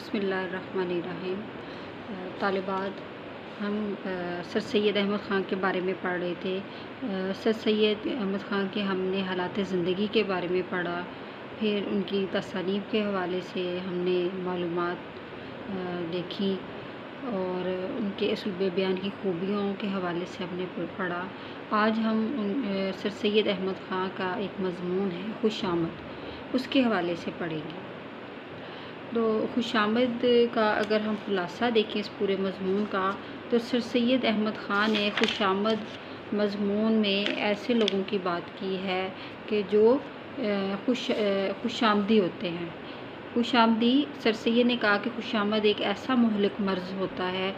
بسم اللہ الرحمن الرحیم۔ طالبات، ہم سر سید احمد خان کے بارے میں پڑھ رہے تھے۔ سر سید احمد خان کے ہم نے حالات زندگی کے بارے میں پڑھا، پھر ان کی تصانیف کے حوالے سے ہم نے معلومات دیکھی اور ان کے اسلوب بیان کی خوبیوں کے حوالے سے ہم نے پڑھا۔ آج ہم سر سید احمد خان کا ایک مضمون ہے خوش آمد، اس کے حوالے سے پڑھیں گے۔ تو خوش آمد کا اگر ہم خلاصہ دیکھیں اس پورے مضمون کا، تو سر سید احمد خان نے خوش آمد مضمون میں ایسے لوگوں کی بات کی ہے کہ جو خوش آمدی ہوتے ہیں۔ خوش آمدی، سر سید نے کہا کہ خوش آمد ایک ایسا مہلک مرض ہوتا ہے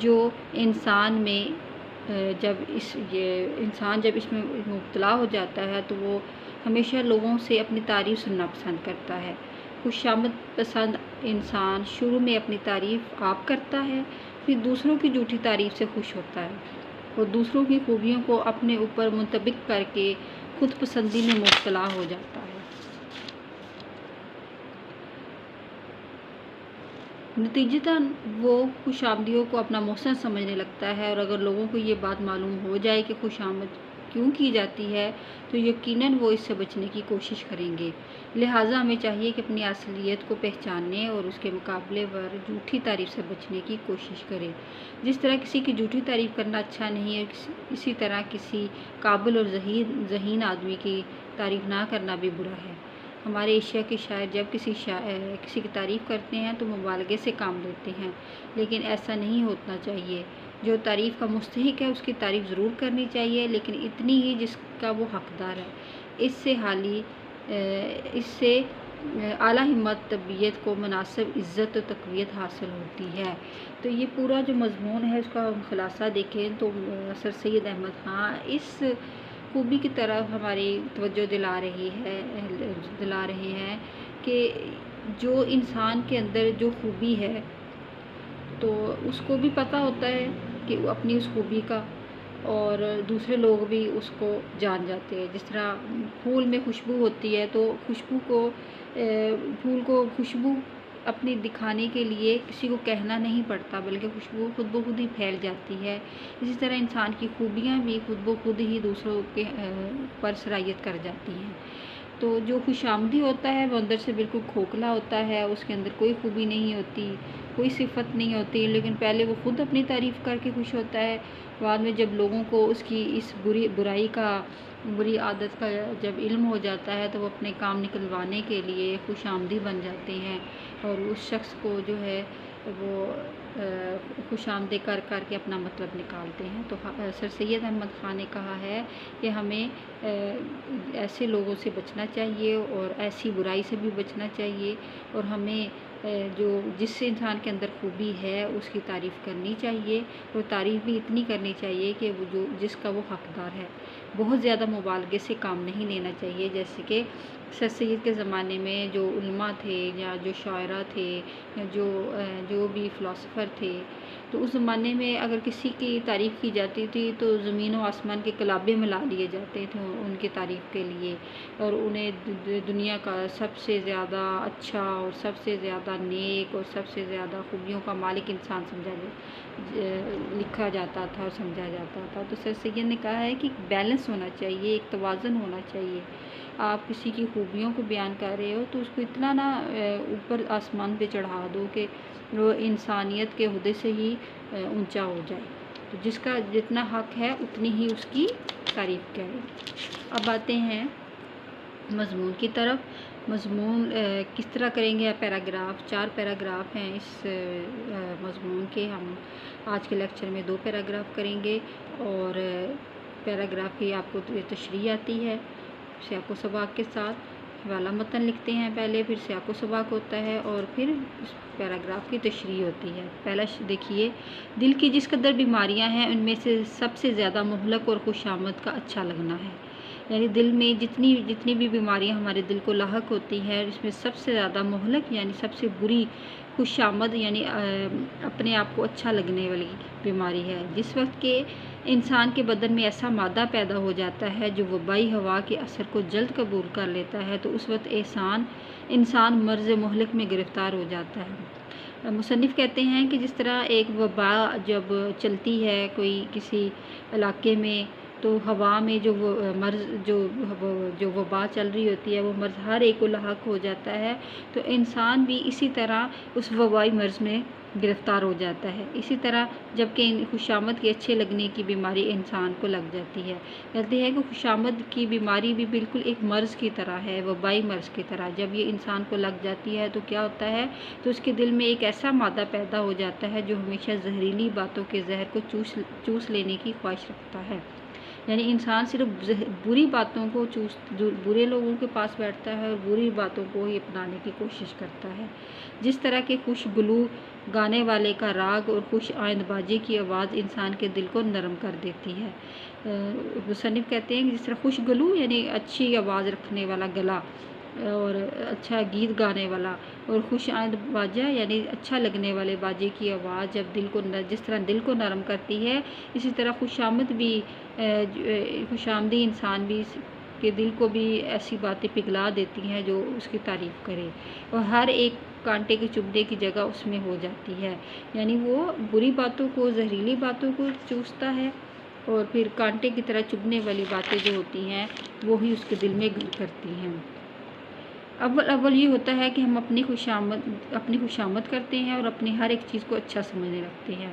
جو انسان جب اس میں مبتلا ہو جاتا ہے تو وہ ہمیشہ لوگوں سے اپنی تعریف سننا پسند کرتا ہے۔ خوش آمد پسند انسان شروع میں اپنی تعریف آپ کرتا ہے، پھر دوسروں کی جھوٹی تعریف سے خوش ہوتا ہے اور دوسروں کی خوبیوں کو اپنے اوپر منطبق کر کے خود پسندی میں مبتلا ہو جاتا ہے۔ نتیجتاً وہ خوش آمدیوں کو اپنا محسن سمجھنے لگتا ہے، اور اگر لوگوں کو یہ بات معلوم ہو جائے کہ خوش آمد کیوں کی جاتی ہے تو یقیناً وہ اس سے بچنے کی کوشش کریں گے۔ لہٰذا ہمیں چاہیے کہ اپنی اصلیت کو پہچاننے اور اس کے مقابلے پر جھوٹی تعریف سے بچنے کی کوشش کریں۔ جس طرح کسی کی جھوٹی تعریف کرنا اچھا نہیں ہے، اسی طرح کسی قابل اور ذہین آدمی کی تعریف نہ کرنا بھی برا ہے۔ ہمارے ایشیا کے شاعر جب کسی کی تعریف کرتے ہیں تو مبالغے سے کام لیتے ہیں، لیکن ایسا نہیں ہونا چاہیے۔ جو تعریف کا مستحق ہے اس کی تعریف ضرور کرنی چاہیے، لیکن اتنی ہی جس کا وہ حقدار ہے۔ اس سے اعلیٰ ہمت طبیعت کو مناسب عزت و تقویت حاصل ہوتی ہے۔ تو یہ پورا جو مضمون ہے اس کا خلاصہ دیکھیں تو سر سید احمد خان اس خوبی کی طرف ہماری توجہ دلا رہے ہیں کہ جو انسان کے اندر جو خوبی ہے تو اس کو بھی پتہ ہوتا ہے کہ وہ اپنی اس خوبی کا، اور دوسرے لوگ بھی اس کو جان جاتے ہیں۔ جس طرح پھول میں خوشبو ہوتی ہے تو پھول کو خوشبو اپنی دکھانے کے لیے کسی کو کہنا نہیں پڑتا، بلکہ خوشبو خود بخود ہی پھیل جاتی ہے۔ اسی طرح انسان کی خوبیاں بھی خود بخود ہی دوسروں کے پر سرایت کر جاتی ہیں۔ تو جو خوش آمدی ہوتا ہے وہ اندر سے بالکل کھوکھلا ہوتا ہے، اس کے اندر کوئی خوبی نہیں ہوتی، کوئی صفت نہیں ہوتی، لیکن پہلے وہ خود اپنی تعریف کر کے خوش ہوتا ہے، بعد میں جب لوگوں کو اس کی اس بری عادت کا جب علم ہو جاتا ہے تو وہ اپنے کام نکلوانے کے لیے خوش آمدی بن جاتے ہیں، اور اس شخص کو جو ہے وہ خوش آمدی کر کے اپنا مطلب نکالتے ہیں۔ تو سر سید احمد خان نے کہا ہے کہ ہمیں ایسے لوگوں سے بچنا چاہیے اور ایسی برائی سے بھی بچنا چاہیے، اور ہمیں جس انسان کے اندر خوبی ہے اس کی تعریف کرنی چاہیے، اور تعریف بھی اتنی کرنی چاہیے کہ جس کا وہ حقدار ہے۔ بہت زیادہ مبالغے سے کام نہیں لینا چاہیے، جیسے کہ سر سید کے زمانے میں جو علماء تھے یا جو شاعرہ تھے یا جو بھی فلاسفر تھے، تو اس زمانے میں اگر کسی کی تعریف کی جاتی تھی تو زمین و آسمان کے کلابے ملا لیے جاتے تھے ان کی تعریف کے لیے، اور انہیں دنیا کا سب سے زیادہ اچھا اور سب سے زیادہ نیک اور سب سے زیادہ خوبیوں کا مالک انسان لکھا جاتا تھا اور سمجھا جاتا تھا۔ تو سر سید نے کہا ہے کہ بیلنس ہونا چاہیے، ایک توازن ہونا چاہیے۔ آپ کسی کی خوبیوں کو بیان کر رہے ہو تو اس کو اتنا نہ اوپر آسمان پہ چڑھا دو کہ وہ انسانیت کے عہدے سے ہی اونچا ہو جائے۔ تو جس کا جتنا حق ہے اتنی ہی اس کی تعریف کریں۔ اب آتے ہیں مضمون کی طرف۔ مضمون کس طرح کریں گے؟ پیراگراف، 4 پیراگراف ہیں اس مضمون کے۔ ہم آج کے لیکچر میں 2 پیراگراف کریں گے، اور پیراگراف کی آپ کو تشریح آتی ہے سیاق و سباق کے ساتھ۔ حوالہ متن لکھتے ہیں پہلے، پھر سیاق و سباق ہوتا ہے، اور پھر اس پیراگراف کی تشریح ہوتی ہے۔ پہلا دیکھیے، دل کی جس قدر بیماریاں ہیں ان میں سے سب سے زیادہ مہلک اور خوش آمد کا اچھا لگنا ہے۔ یعنی دل میں جتنی بھی بیماریاں ہمارے دل کو لاحق ہوتی ہیں، اس میں سب سے زیادہ مہلک یعنی سب سے بری خوش آمد یعنی اپنے آپ کو اچھا لگنے والی بیماری ہے۔ جس وقت کہ انسان کے بدن میں ایسا مادہ پیدا ہو جاتا ہے جو وبائی ہوا کے اثر کو جلد قبول کر لیتا ہے، تو اس وقت انسان مرض مہلک میں گرفتار ہو جاتا ہے۔ مصنف کہتے ہیں کہ جس طرح ایک وبا جب چلتی ہے کوئی کسی علاقے میں، تو ہوا میں جو وہ مرض جو وبا چل رہی ہوتی ہے وہ مرض ہر ایک کو لاحق ہو جاتا ہے، تو انسان بھی اسی طرح اس وبائی مرض میں گرفتار ہو جاتا ہے۔ اسی طرح جب کہ خوشامد کے اچھے لگنے کی بیماری انسان کو لگ جاتی ہے۔ کہتے ہیں کہ خوشامد کی بیماری بھی بالکل ایک مرض کی طرح ہے، وبائی مرض کی طرح۔ جب یہ انسان کو لگ جاتی ہے تو کیا ہوتا ہے، تو اس کے دل میں ایک ایسا مادہ پیدا ہو جاتا ہے جو ہمیشہ زہریلی باتوں کے زہر کو چوس لینے کی خواہش رکھتا ہے۔ یعنی انسان صرف بری باتوں کو برے لوگوں کے پاس بیٹھتا ہے اور بری باتوں کو ہی اپنانے کی کوشش کرتا ہے۔ جس طرح کے خوش گلو گانے والے کا راگ اور خوش آئند بازی کی آواز انسان کے دل کو نرم کر دیتی ہے۔ مصنف کہتے ہیں کہ جس طرح خوش گلو یعنی اچھی آواز رکھنے والا گلا اور اچھا گیت گانے والا، اور خوش آئند باجا یعنی اچھا لگنے والے باجے کی آواز جب جس طرح دل کو نرم کرتی ہے، اسی طرح خوش آمدی انسان بھی کے دل کو بھی ایسی باتیں پگھلا دیتی ہیں جو اس کی تعریف کرے، اور ہر ایک کانٹے کے چبھنے کی جگہ اس میں ہو جاتی ہے۔ یعنی وہ بری باتوں کو، زہریلی باتوں کو چوستا ہے، اور پھر کانٹے کی طرح چبھنے والی باتیں جو ہوتی ہیں وہی اس کے دل میں گھر کرتی ہیں۔ اول یہ ہوتا ہے کہ ہم اپنی خوشامد کرتے ہیں اور اپنی ہر ایک چیز کو اچھا سمجھنے لگتے ہیں۔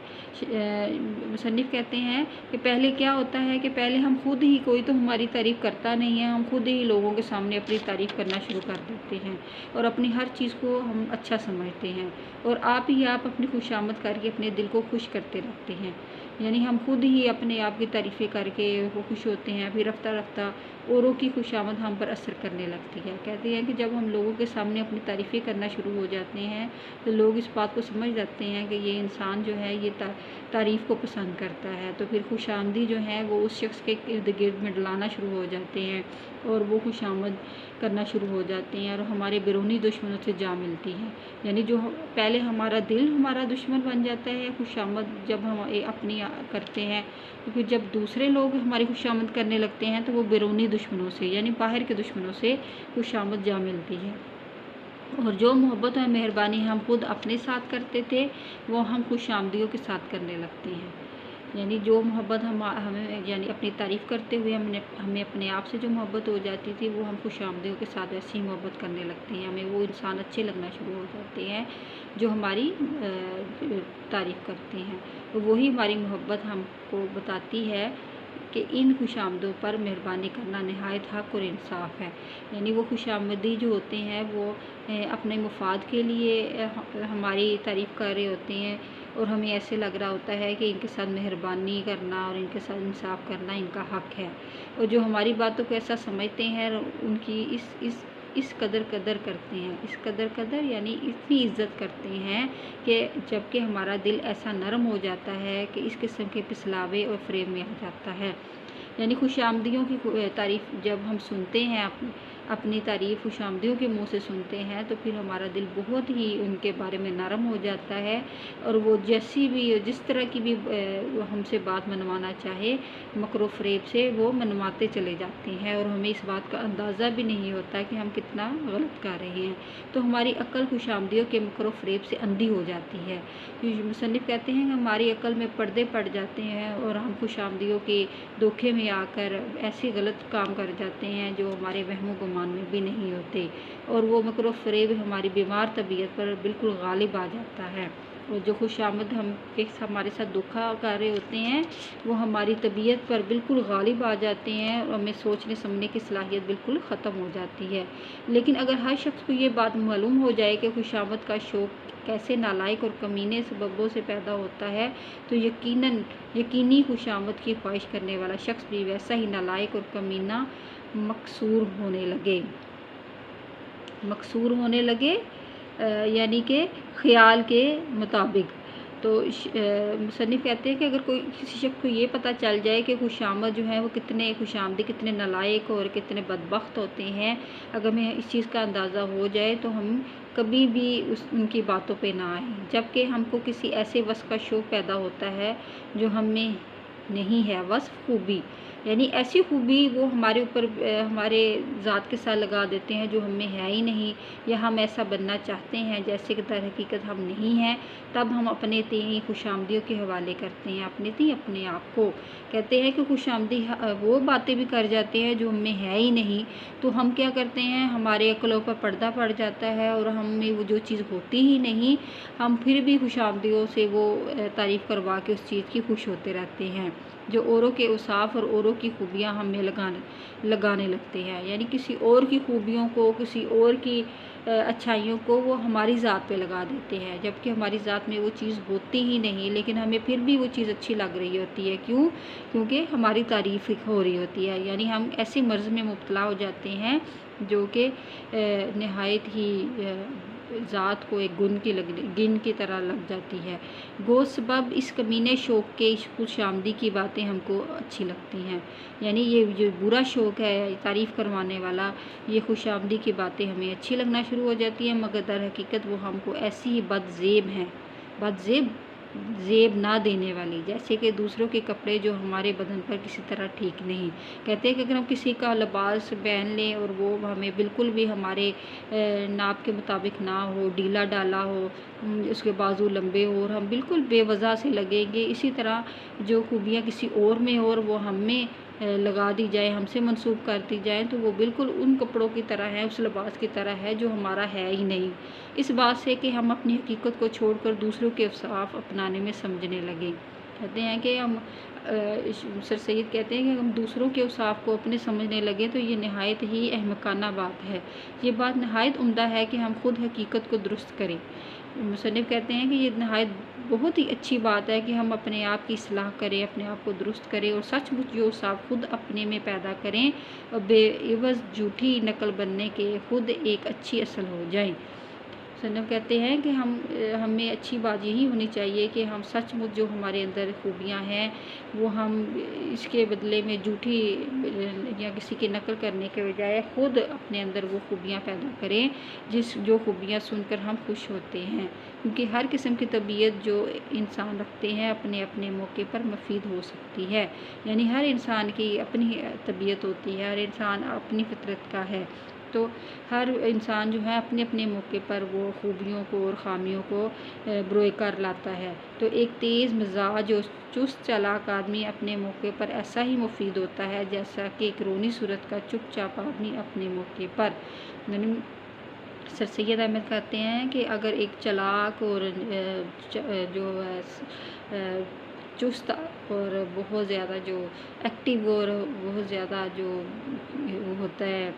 مصنف کہتے ہیں کہ پہلے کیا ہوتا ہے کہ پہلے ہم خود ہی، کوئی تو ہماری تعریف کرتا نہیں ہے، ہم خود ہی لوگوں کے سامنے اپنی تعریف کرنا شروع کر دیتے ہیں اور اپنی ہر چیز کو ہم اچھا سمجھتے ہیں، اور آپ اپنی خوشامد کر کے اپنے دل کو خوش کرتے رہتے ہیں۔ یعنی ہم خود ہی اپنے آپ کی تعریفیں کر کے وہ خوش ہوتے ہیں، پھر رفتہ رفتہ اوروں کی خوشامد ہم پر اثر کرنے لگتی ہے۔ کہتے ہیں کہ جب ہم لوگوں کے سامنے اپنی تعریفیں کرنا شروع ہو جاتے ہیں تو لوگ اس بات کو سمجھ جاتے ہیں کہ یہ انسان جو ہے یہ تعریف کو پسند کرتا ہے، تو پھر خوش آمدی جو ہے وہ اس شخص کے ارد گرد میں ڈلانا شروع ہو جاتے ہیں اور وہ خوش آمد کرنا شروع ہو جاتے ہیں، اور ہمارے بیرونی دشمنوں سے جا ملتی ہے۔ یعنی جو پہلے ہمارا دل ہمارا دشمن بن جاتا ہے خوش آمد جب ہم اپنی کرتے ہیں، تو پھر جب دوسرے لوگ ہماری خوش آمد کرنے لگتے ہیں تو وہ بیرونی دشمنوں سے یعنی باہر کے دشمنوں سے خوش آمد جا ملتی ہے۔ اور جو محبت اور مہربانی ہم خود اپنے ساتھ کرتے تھے وہ ہم خوش آمدیوں کے ساتھ کرنے لگتے ہیں۔ یعنی جو محبت ہمیں یعنی اپنی تعریف کرتے ہوئے ہمیں اپنے آپ سے جو محبت ہو جاتی تھی وہ ہم خوش آمدیوں کے ساتھ ایسی محبت کرنے لگتے ہیں، ہمیں وہ انسان اچھے لگنا شروع ہو جاتے ہیں جو ہماری تعریف کرتے ہیں۔ وہی ہماری محبت ہم کو بتاتی ہے کہ ان خوش آمدوں پر مہربانی کرنا نہایت حق اور انصاف ہے۔ یعنی وہ خوش آمدی جو ہوتے ہیں وہ اپنے مفاد کے لیے ہماری تعریف کر رہے ہوتے ہیں، اور ہمیں ایسے لگ رہا ہوتا ہے کہ ان کے ساتھ مہربانی کرنا اور ان کے ساتھ انصاف کرنا ان کا حق ہے، اور جو ہماری باتوں کو ایسا سمجھتے ہیں ان کی اس قدر کرتے ہیں، اس قدر یعنی اتنی عزت کرتے ہیں کہ جب کہ ہمارا دل ایسا نرم ہو جاتا ہے کہ اس قسم کے پسلاوے اور فریب میں آ جاتا ہے۔ یعنی خوش آمدیوں کی تعریف جب ہم سنتے ہیں، اپنی تعریف خوش آمدیوں کے منہ سے سنتے ہیں تو پھر ہمارا دل بہت ہی ان کے بارے میں نرم ہو جاتا ہے، اور وہ جس طرح کی بھی ہم سے بات منوانا چاہے مکر و فریب سے وہ منواتے چلے جاتے ہیں، اور ہمیں اس بات کا اندازہ بھی نہیں ہوتا کہ ہم کتنا غلط کر رہے ہیں، تو ہماری عقل خوش آمدیوں کے مکر و فریب سے اندھی ہو جاتی ہے۔ مصنف کہتے ہیں کہ ہماری عقل میں پردے پڑ جاتے ہیں اور ہم خوش آمدیوں کے دھوکے میں آ کر ایسے غلط کام کر جاتے ہیں جو ہمارے وہم و گمان میں بھی نہیں ہوتے، اور وہ مکر و فریب ہماری بیمار طبیعت پر بالکل غالب آ جاتا ہے، اور جو خوش آمد ہمارے ساتھ دھوکا کر رہے ہوتے ہیں وہ ہماری طبیعت پر بالکل غالب آ جاتے ہیں اور ہمیں سوچنے سمجھنے کی صلاحیت بالکل ختم ہو جاتی ہے۔ لیکن اگر ہر شخص کو یہ بات معلوم ہو جائے کہ خوش آمد کا شوق کیسے نالائق اور کمینے سببوں سے پیدا ہوتا ہے، تو یقینی خوش آمد کی خواہش کرنے والا شخص بھی ویسا ہی نالائق اور کمینہ مکسور ہونے لگے یعنی کہ خیال کے مطابق۔ تو مصنف کہتے ہیں کہ اگر کسی شخص کو یہ پتہ چل جائے کہ خوش آمد جو ہے وہ خوش آمدی کتنے نالائق اور کتنے بدبخت ہوتے ہیں، اگر ہمیں اس چیز کا اندازہ ہو جائے تو ہم کبھی بھی ان کی باتوں پہ نہ آئیں، جبکہ ہم کو کسی ایسے وصف کا شوق پیدا ہوتا ہے جو ہم میں نہیں ہے، وصف خوبی یعنی ایسی خوبی وہ ہمارے اوپر ہمارے ذات کے ساتھ لگا دیتے ہیں جو ہم میں ہے ہی نہیں، یا ہم ایسا بننا چاہتے ہیں جیسے کہ در حقیقت ہم نہیں ہیں، تب ہم اپنے تئیں خوش آمدیوں کے حوالے کرتے ہیں، اپنے آپ کو کہتے ہیں کہ خوش آمدی وہ باتیں بھی کر جاتے ہیں جو ہم میں ہے ہی نہیں، تو ہم کیا کرتے ہیں، ہمارے عقلوں پر پردہ پڑ جاتا ہے اور ہم میں وہ جو چیز ہوتی ہی نہیں، ہم پھر بھی خوش آمدیوں سے وہ تعریف کروا کے اس چیز کی خوش ہوتے رہتے ہیں، جو اوروں کے اوصاف اور اوروں کی خوبیاں ہمیں لگانے لگتے ہیں، یعنی کسی اور کی خوبیوں کو، کسی اور کی اچھائیوں کو وہ ہماری ذات پہ لگا دیتے ہیں، جبکہ ہماری ذات میں وہ چیز ہوتی ہی نہیں، لیکن ہمیں پھر بھی وہ چیز اچھی لگ رہی ہوتی ہے، کیونکہ ہماری تعریف ہو رہی ہوتی ہے، یعنی ہم ایسی مرض میں مبتلا ہو جاتے ہیں جو کہ نہایت ہی ذات کو ایک گن کی طرح لگ جاتی ہے۔ گو سبب اس کمینے شوق کے خوش آمدی کی باتیں ہم کو اچھی لگتی ہیں، یعنی یہ جو برا شوق ہے تعریف کروانے والا، یہ خوش آمدی کی باتیں ہمیں اچھی لگنا شروع ہو جاتی ہیں، مگر در حقیقت وہ ہم کو ایسی ہی زیب نہ دینے والی، جیسے کہ دوسروں کے کپڑے جو ہمارے بدن پر کسی طرح ٹھیک نہیں، کہتے ہیں کہ اگر ہم کسی کا لباس پہن لیں اور وہ ہمیں بالکل بھی ہمارے ناپ کے مطابق نہ ہو، ڈھیلا ڈالا ہو، اس کے بازو لمبے ہو اور ہم بالکل بے وجہ سے لگیں گے، اسی طرح جو خوبیاں کسی اور میں ہو اور وہ ہم میں لگا دی جائے، ہم سے منسوب کر دی جائیں، تو وہ بالکل ان کپڑوں کی طرح ہے، اس لباس کی طرح ہے جو ہمارا ہے ہی نہیں، اس بات سے کہ ہم اپنی حقیقت کو چھوڑ کر دوسروں کے اوصاف اپنانے میں سمجھنے لگیں۔ کہتے ہیں کہ ہم سر سید کہتے ہیں کہ ہم دوسروں کے اوصاف کو اپنے سمجھنے لگیں تو یہ نہایت ہی احمقانہ بات ہے، یہ بات نہایت عمدہ ہے کہ ہم خود حقیقت کو درست کریں۔ مصنف کہتے ہیں کہ یہ نہایت بہت ہی اچھی بات ہے کہ ہم اپنے آپ کی اصلاح کریں، اپنے آپ کو درست کریں اور سچ مچ جو اوصاف خود اپنے میں پیدا کریں اور بے عوض جھوٹی نقل بننے کے خود ایک اچھی اصل ہو جائیں۔ مصنف کہتے ہیں کہ ہمیں اچھی بات یہی ہونی چاہیے کہ ہم سچ مچ جو ہمارے اندر خوبیاں ہیں وہ ہم اس کے بدلے میں جھوٹی یا کسی کی نقل کرنے کے بجائے خود اپنے اندر وہ خوبیاں پیدا کریں جو خوبیاں سن کر ہم خوش ہوتے ہیں، کیونکہ ہر قسم کی طبیعت جو انسان رکھتے ہیں اپنے اپنے موقع پر مفید ہو سکتی ہے، یعنی ہر انسان کی اپنی طبیعت ہوتی ہے، ہر انسان اپنی فطرت کا ہے، تو ہر انسان جو ہے اپنے اپنے موقع پر وہ خوبیوں کو اور خامیوں کو بروئے کر لاتا ہے، تو ایک تیز مزاج اور چست چالاک آدمی اپنے موقع پر ایسا ہی مفید ہوتا ہے جیسا کہ ایک رونی صورت کا چپ چاپ آدمی اپنے موقع پر۔ یعنی سر سید احمد کہتے ہیں کہ اگر ایک چالاک اور جو چست اور بہت زیادہ جو ایکٹیو اور بہت زیادہ جو ہوتا ہے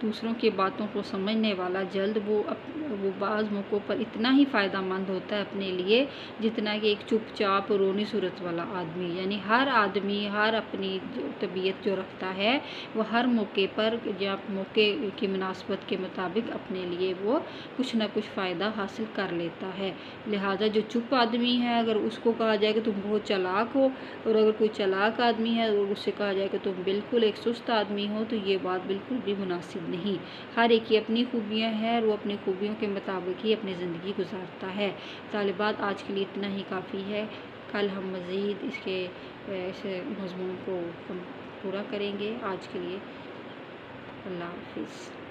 دوسروں کی باتوں کو سمجھنے والا جلد، وہ بعض موقعوں پر اتنا ہی فائدہ مند ہوتا ہے اپنے لیے جتنا کہ ایک چپ چاپ رونی صورت والا آدمی، یعنی ہر آدمی ہر اپنی جو طبیعت جو رکھتا ہے وہ ہر موقع پر یا موقع کی مناسبت کے مطابق اپنے لیے وہ کچھ نہ کچھ فائدہ حاصل کر لیتا ہے، لہٰذا جو چپ آدمی ہے اگر اس کو کہا جائے کہ تم بہت چالاک ہو، اور اگر کوئی چالاک آدمی ہے اور اس سے کہا جائے کہ تم بالکل ایک سست آدمی ہو، تو یہ بات بالکل بھی مناسب نہیں، ہر ایک کی اپنی خوبیاں ہیں اور وہ اپنی خوبیوں کے مطابق ہی اپنی زندگی گزارتا ہے۔ طالبات آج کے لیے اتنا ہی کافی ہے، کل ہم مزید اس مضمون کو پورا کریں گے۔ آج کے لیے اللہ حافظ۔